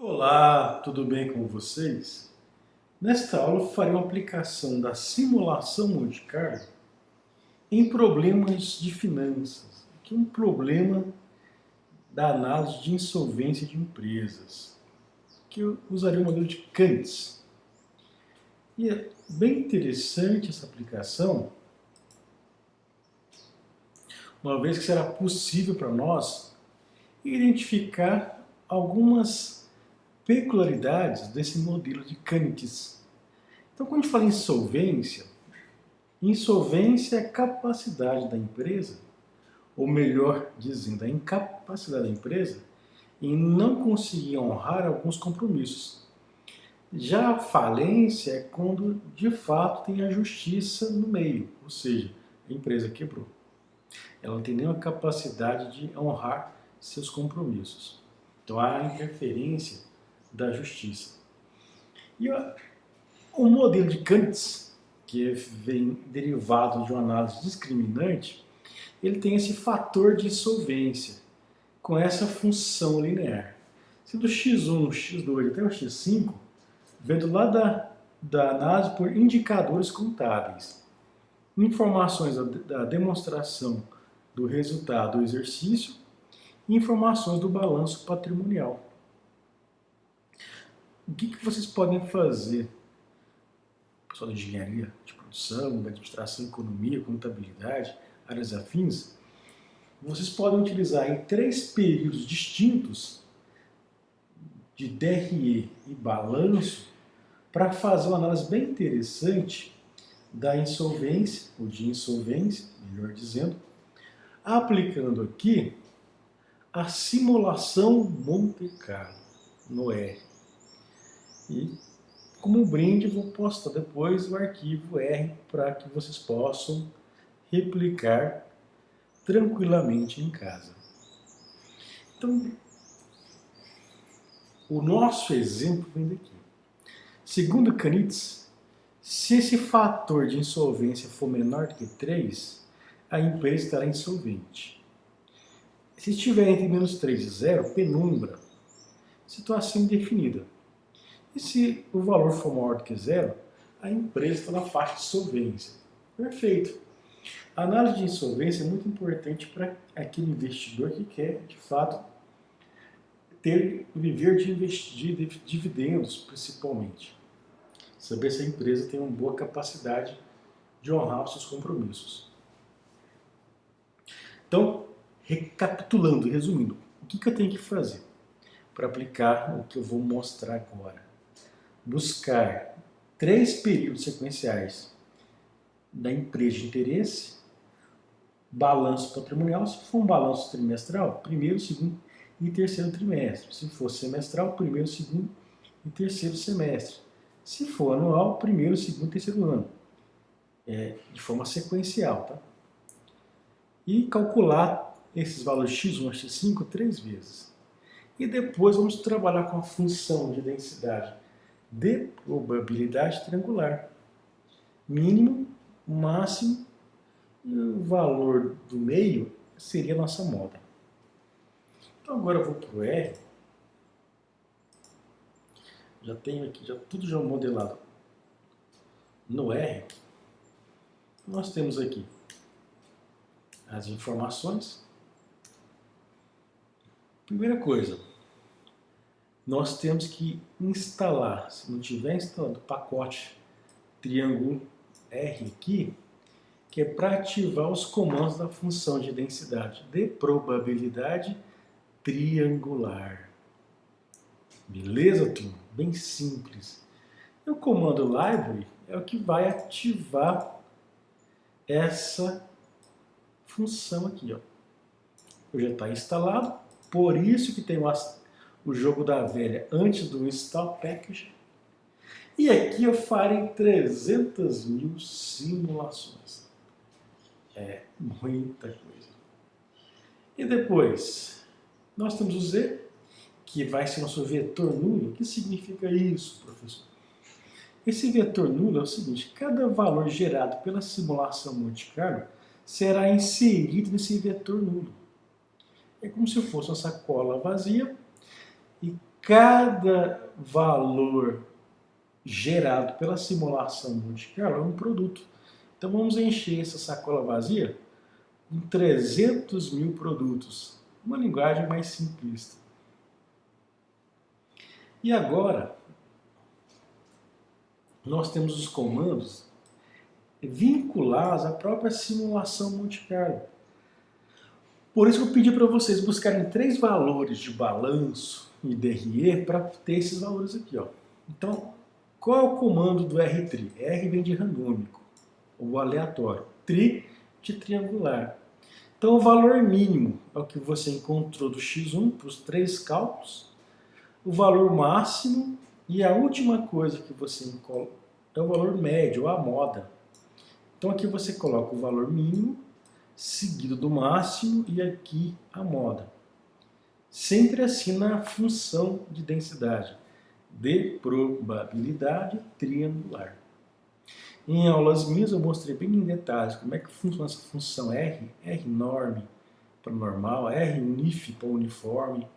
Olá, tudo bem com vocês? Nesta aula eu farei uma aplicação da simulação Monte Carlo em problemas de finanças, que é um problema da análise de insolvência de empresas, que eu usaria o modelo de Kantz. E é bem interessante essa aplicação, uma vez que será possível para nós identificar algumas peculiaridades desse modelo de Kantz. Então, quando a gente fala em insolvência é a capacidade da empresa, ou melhor dizendo, a incapacidade da empresa em não conseguir honrar alguns compromissos. Já a falência é quando de fato tem a justiça no meio, ou seja, a empresa quebrou. Ela não tem nenhuma capacidade de honrar seus compromissos. Então há a interferência da justiça. E o modelo de Kantz, que vem derivado de uma análise discriminante, ele tem esse fator de insolvência, com essa função linear. Se do x1, x2 até o x5, vendo lá da análise por indicadores contábeis, informações da demonstração do resultado do exercício e informações do balanço patrimonial. O que vocês podem fazer? Pessoal da engenharia de produção, da administração, economia, contabilidade, áreas afins, vocês podem utilizar em 3 períodos distintos de DRE e balanço para fazer uma análise bem interessante da insolvência, ou de insolvência, melhor dizendo, aplicando aqui a simulação Monte Carlo no R. E como brinde, vou postar depois o arquivo R para que vocês possam replicar tranquilamente em casa. Então, o nosso exemplo vem daqui. Segundo Kantz, se esse fator de insolvência for menor do que 3, a empresa estará insolvente. Se estiver entre menos 3 e 0, penumbra, situação indefinida. E se o valor for maior do que 0, a empresa está na faixa de solvência. Perfeito. A análise de insolvência é muito importante para aquele investidor que quer, de fato, viver de dividendos, principalmente. Saber se a empresa tem uma boa capacidade de honrar os seus compromissos. Então, recapitulando e resumindo, o que eu tenho que fazer para aplicar o que eu vou mostrar agora? Buscar 3 períodos sequenciais da empresa de interesse, balanço patrimonial, se for um balanço trimestral, primeiro, segundo e terceiro trimestre. Se for semestral, primeiro, segundo e terceiro semestre. Se for anual, primeiro, segundo e terceiro ano. De forma sequencial, tá? E calcular esses valores x1 a x5 3 vezes. E depois vamos trabalhar com a função de densidade de probabilidade triangular. Mínimo, máximo, e o valor do meio seria a nossa moda. Então agora eu vou para o R. Já tenho aqui tudo já modelado no R. Nós temos aqui as informações. Primeira coisa, nós temos que instalar, se não tiver instalado o pacote triângulo R aqui, que é para ativar os comandos da função de densidade de probabilidade triangular. Beleza, turma? Bem simples. E o comando library é o que vai ativar essa função aqui, ó. Já está instalado, por isso que tem o jogo da velha antes do install package. E aqui eu farei 300 mil simulações. É muita coisa. E depois, nós temos o Z, que vai ser nosso vetor nulo. O que significa isso, professor? Esse vetor nulo é o seguinte: cada valor gerado pela simulação Monte Carlo será inserido nesse vetor nulo. É como se fosse uma sacola vazia e cada valor gerado pela simulação Monte Carlo é um produto. Então vamos encher essa sacola vazia com 300 mil produtos. Uma linguagem mais simplista. E agora, nós temos os comandos vinculados à própria simulação Monte Carlo. Por isso que eu pedi para vocês buscarem 3 valores de balanço e DRE para ter esses valores aqui. Ó. Então, qual é o comando do R-tri? R vem de randômico, ou aleatório. Tri de triangular. Então, o valor mínimo é o que você encontrou do x1 para os 3 cálculos. O valor máximo e a última coisa que você encontra é o valor médio, ou a moda. Então, aqui você coloca o valor mínimo, seguido do máximo, e aqui a moda. Sempre assim na função de densidade, de probabilidade triangular. Em aulas minhas eu mostrei bem em detalhes como é que funciona essa função R, R norm para normal, R unif para uniforme,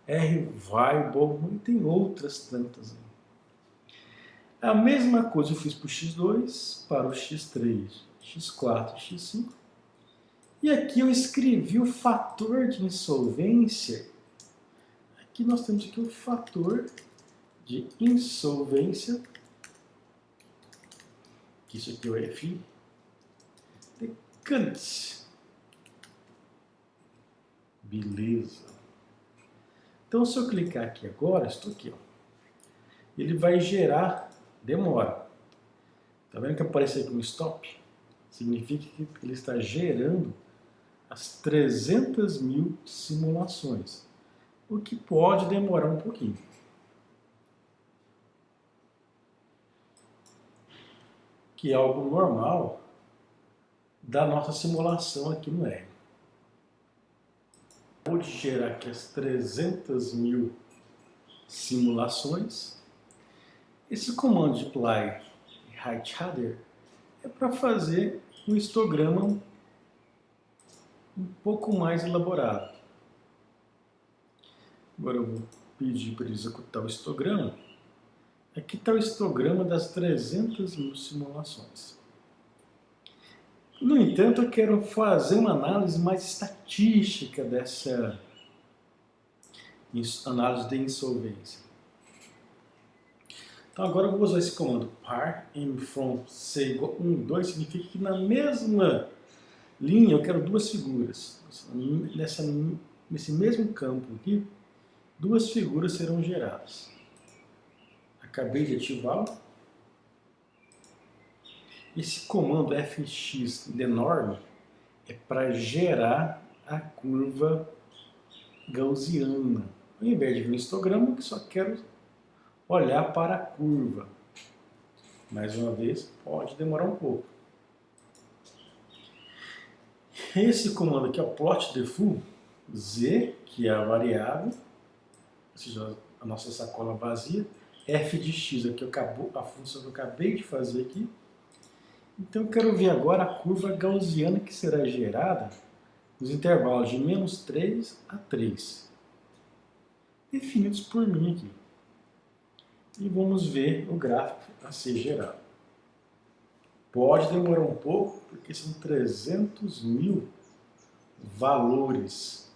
R variable, e tem outras tantas. A mesma coisa eu fiz para o x2, para o x3, x4, x5. E aqui eu escrevi o fator de insolvência. Aqui nós temos aqui o fator de insolvência. Isso aqui é o F de Kant. Beleza. Então, se eu clicar aqui agora, estou aqui. Ó. Ele vai gerar demora. Está vendo que apareceu aqui um stop? Significa que ele está gerando as 300 mil simulações, o que pode demorar um pouquinho. Que é algo normal da nossa simulação aqui no R. Vou gerar aqui as 300 mil simulações. Esse comando de apply right-hander é para fazer um histograma um pouco mais elaborado. Agora eu vou pedir para ele executar o histograma. Aqui está o histograma das 300 mil simulações. No entanto, eu quero fazer uma análise mais estatística dessa análise de insolvência. Então agora eu vou usar esse comando par m from c igual 1, 2, significa que na mesma linha eu quero 2 figuras. Nesse mesmo campo aqui, 2 figuras serão geradas. Acabei de ativá-lo. Esse comando fx de norm é para gerar a curva gaussiana. Ao invés de ver o histograma, eu só quero olhar para a curva. Mais uma vez, pode demorar um pouco. Esse comando aqui é o plot de full, z, que é a variável, ou seja, a nossa sacola vazia, f de x, aqui a função que eu acabei de fazer aqui. Então eu quero ver agora a curva gaussiana que será gerada nos intervalos de -3 a 3, definidos por mim aqui. E vamos ver o gráfico a ser gerado. Pode demorar um pouco, porque são 300 mil valores.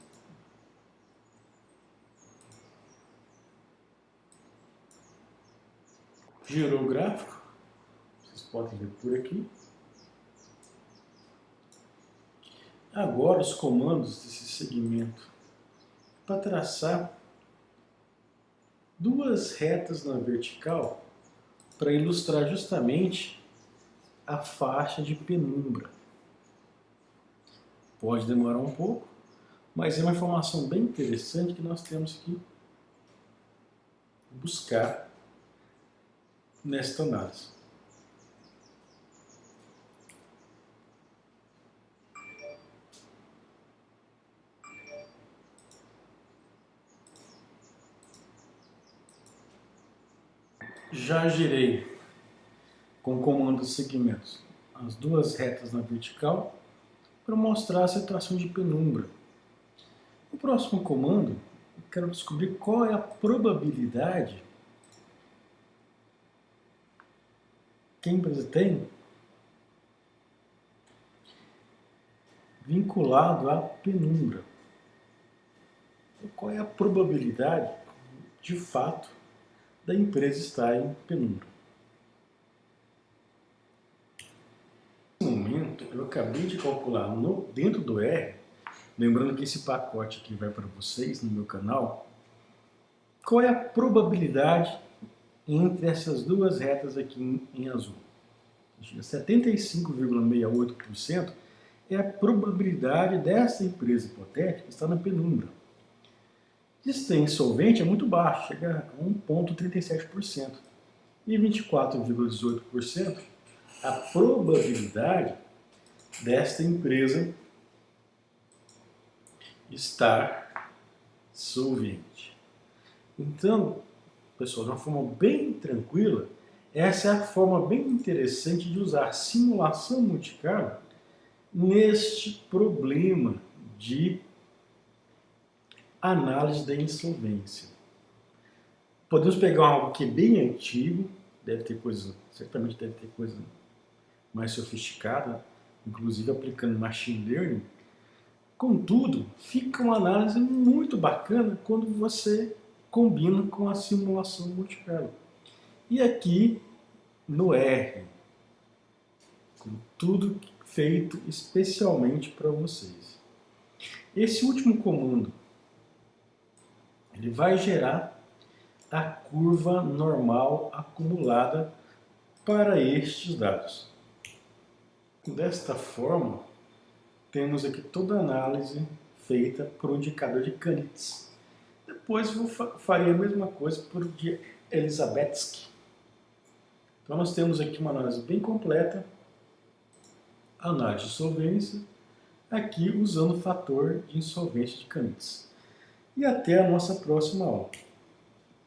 Gerou o gráfico, vocês podem ver por aqui. Agora os comandos desse segmento para traçar 2 retas na vertical para ilustrar justamente a faixa de penumbra. Pode demorar um pouco, mas é uma informação bem interessante que nós temos que buscar nesta análise. Já girei com o comando de segmentos as 2 retas na vertical para mostrar a situação de penumbra. O próximo comando eu quero descobrir qual é a probabilidade que a empresa tem vinculado à penumbra. Qual é a probabilidade, de fato, da empresa estar em penumbra? Nesse momento, eu acabei de calcular dentro do R, lembrando que esse pacote aqui vai para vocês no meu canal, qual é a probabilidade entre essas duas retas aqui em azul? 75,68% é a probabilidade dessa empresa hipotética estar na penumbra. Se está insolvente é muito baixo, chega a 1,37%. E 24,18% a probabilidade desta empresa estar solvente. Então, pessoal, de uma forma bem tranquila, essa é a forma bem interessante de usar simulação Monte Carlo neste problema de análise da insolvência. Podemos pegar algo que é bem antigo, deve ter coisa, certamente deve ter coisa mais sofisticada, inclusive aplicando machine learning. Contudo, fica uma análise muito bacana quando você combina com a simulação Monte Carlo. E aqui no R, com tudo feito especialmente para vocês. Esse último comando, ele vai gerar a curva normal acumulada para estes dados. Desta forma, temos aqui toda a análise feita por um indicador de Canitz. Depois faria a mesma coisa por de Elizabetsky. Então nós temos aqui uma análise bem completa, análise de solvência, aqui usando o fator de insolvência de Canitz. E até a nossa próxima aula.